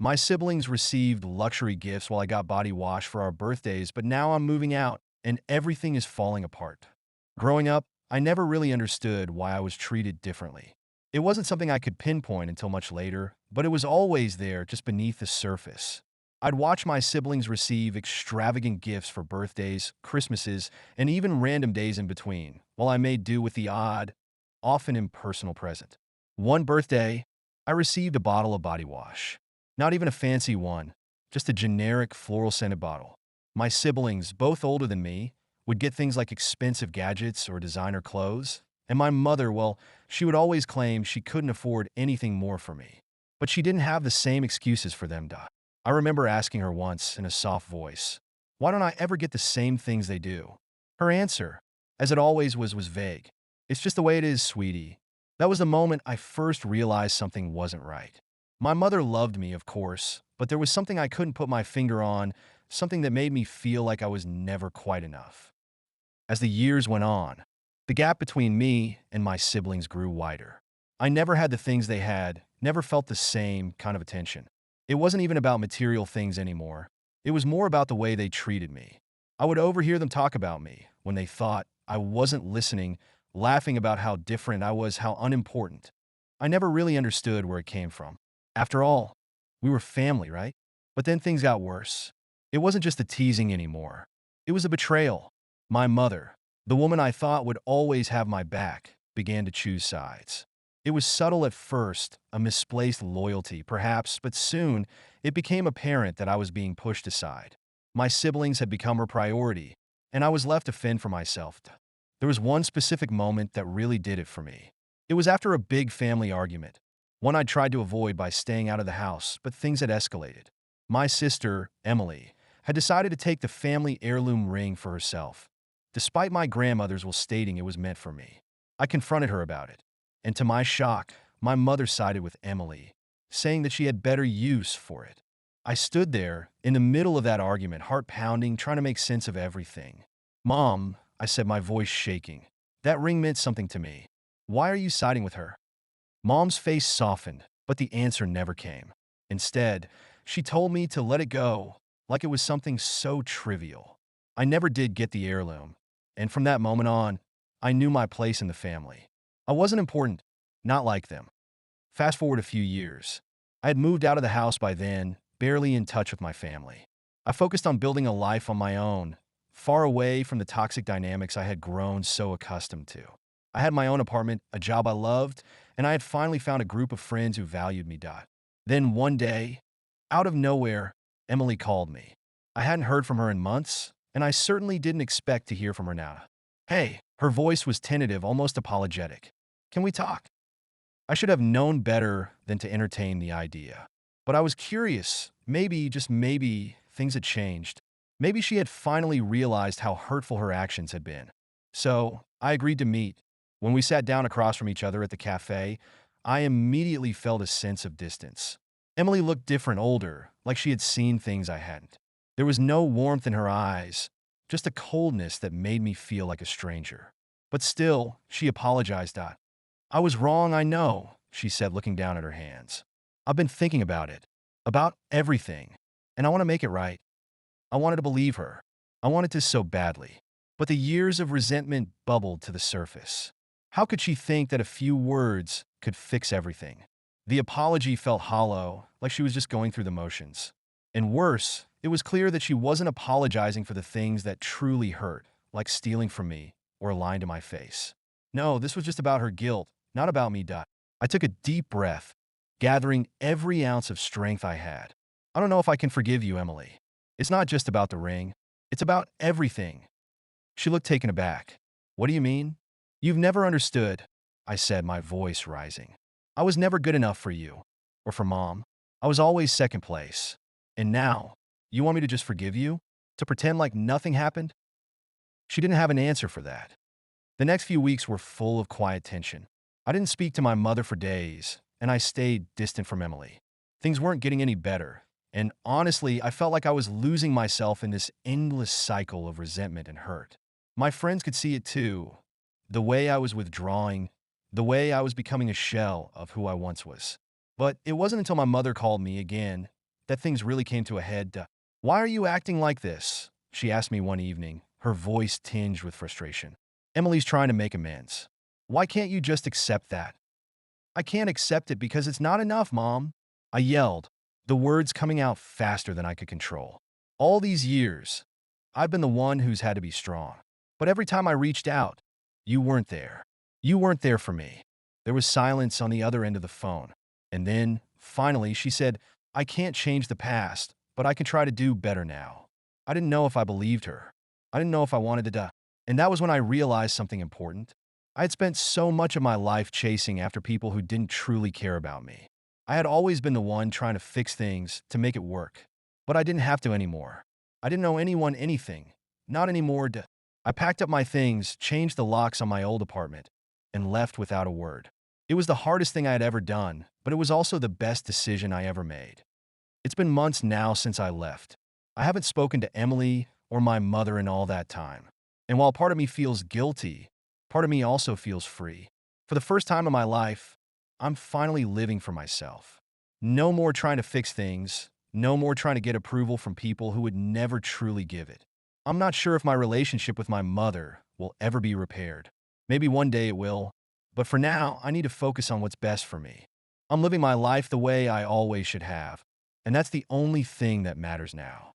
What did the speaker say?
My siblings received luxury gifts while I got body wash for our birthdays, but now I'm moving out and everything is falling apart. Growing up, I never really understood why I was treated differently. It wasn't something I could pinpoint until much later, but it was always there just beneath the surface. I'd watch my siblings receive extravagant gifts for birthdays, Christmases, and even random days in between, while I made do with the odd, often impersonal present. One birthday, I received a bottle of body wash. Not even a fancy one, just a generic floral scented bottle. My siblings, both older than me, would get things like expensive gadgets or designer clothes. And my mother, well, she would always claim she couldn't afford anything more for me. But she didn't have the same excuses for them, Dot. I remember asking her once in a soft voice, "Why don't I ever get the same things they do?" Her answer, as it always was vague. "It's just the way it is, sweetie." That was the moment I first realized something wasn't right. My mother loved me, of course, but there was something I couldn't put my finger on, something that made me feel like I was never quite enough. As the years went on, the gap between me and my siblings grew wider. I never had the things they had, never felt the same kind of attention. It wasn't even about material things anymore. It was more about the way they treated me. I would overhear them talk about me when they thought I wasn't listening, laughing about how different I was, how unimportant. I never really understood where it came from. After all, we were family, right? But then things got worse. It wasn't just a teasing anymore. It was a betrayal. My mother, the woman I thought would always have my back, began to choose sides. It was subtle at first, a misplaced loyalty, perhaps, but soon it became apparent that I was being pushed aside. My siblings had become her priority, and I was left to fend for myself. There was one specific moment that really did it for me. It was after a big family argument, one I tried to avoid by staying out of the house, but things had escalated. My sister, Emily, had decided to take the family heirloom ring for herself, despite my grandmother's stating it was meant for me. I confronted her about it, and to my shock, my mother sided with Emily, saying that she had better use for it. I stood there, in the middle of that argument, heart pounding, trying to make sense of everything. "Mom," I said, my voice shaking, "that ring meant something to me. Why are you siding with her?" Mom's face softened, but the answer never came. Instead, she told me to let it go, like it was something so trivial. I never did get the heirloom, and from that moment on, I knew my place in the family. I wasn't important, not like them. Fast forward a few years. I had moved out of the house by then, barely in touch with my family. I focused on building a life on my own, far away from the toxic dynamics I had grown so accustomed to. I had my own apartment, a job I loved, and I had finally found a group of friends who valued me. Then one day, out of nowhere, Emily called me. I hadn't heard from her in months, and I certainly didn't expect to hear from her now. "Hey," her voice was tentative, almost apologetic. "Can we talk?" I should have known better than to entertain the idea. But I was curious. Maybe, just maybe, things had changed. Maybe she had finally realized how hurtful her actions had been. So, I agreed to meet. When we sat down across from each other at the cafe, I immediately felt a sense of distance. Emily looked different, older, like she had seen things I hadn't. There was no warmth in her eyes, just a coldness that made me feel like a stranger. But still, she apologized. "I was wrong, I know," she said, looking down at her hands. "I've been thinking about it, about everything, and I want to make it right." I wanted to believe her. I wanted to so badly. But the years of resentment bubbled to the surface. How could she think that a few words could fix everything? The apology felt hollow, like she was just going through the motions. And worse, it was clear that she wasn't apologizing for the things that truly hurt, like stealing from me or lying to my face. No, this was just about her guilt, not about me. I took a deep breath, gathering every ounce of strength I had. "I don't know if I can forgive you, Emily. It's not just about the ring. It's about everything." She looked taken aback. "What do you mean?" "You've never understood," I said, my voice rising. "I was never good enough for you. Or for Mom. I was always second place. And now, you want me to just forgive you? To pretend like nothing happened?" She didn't have an answer for that. The next few weeks were full of quiet tension. I didn't speak to my mother for days, and I stayed distant from Emily. Things weren't getting any better, and honestly, I felt like I was losing myself in this endless cycle of resentment and hurt. My friends could see it too. The way I was withdrawing, the way I was becoming a shell of who I once was. But it wasn't until my mother called me again, that things really came to a head. Why are you acting like this? She asked me one evening, her voice tinged with frustration. Emily's trying to make amends. Why can't you just accept that? I can't accept it because it's not enough, Mom. I yelled, the words coming out faster than I could control. All these years, I've been the one who's had to be strong. But every time I reached out, you weren't there. You weren't there for me. There was silence on the other end of the phone. And then, finally, she said, I can't change the past, but I can try to do better now. I didn't know if I believed her. I didn't know if I wanted to die. And that was when I realized something important. I had spent so much of my life chasing after people who didn't truly care about me. I had always been the one trying to fix things, to make it work. But I didn't have to anymore. I didn't owe anyone anything. Not anymore. I packed up my things, changed the locks on my old apartment, and left without a word. It was the hardest thing I had ever done, but it was also the best decision I ever made. It's been months now since I left. I haven't spoken to Emily or my mother in all that time. And while part of me feels guilty, part of me also feels free. For the first time in my life, I'm finally living for myself. No more trying to fix things, no more trying to get approval from people who would never truly give it. I'm not sure if my relationship with my mother will ever be repaired. Maybe one day it will, but for now, I need to focus on what's best for me. I'm living my life the way I always should have, and that's the only thing that matters now.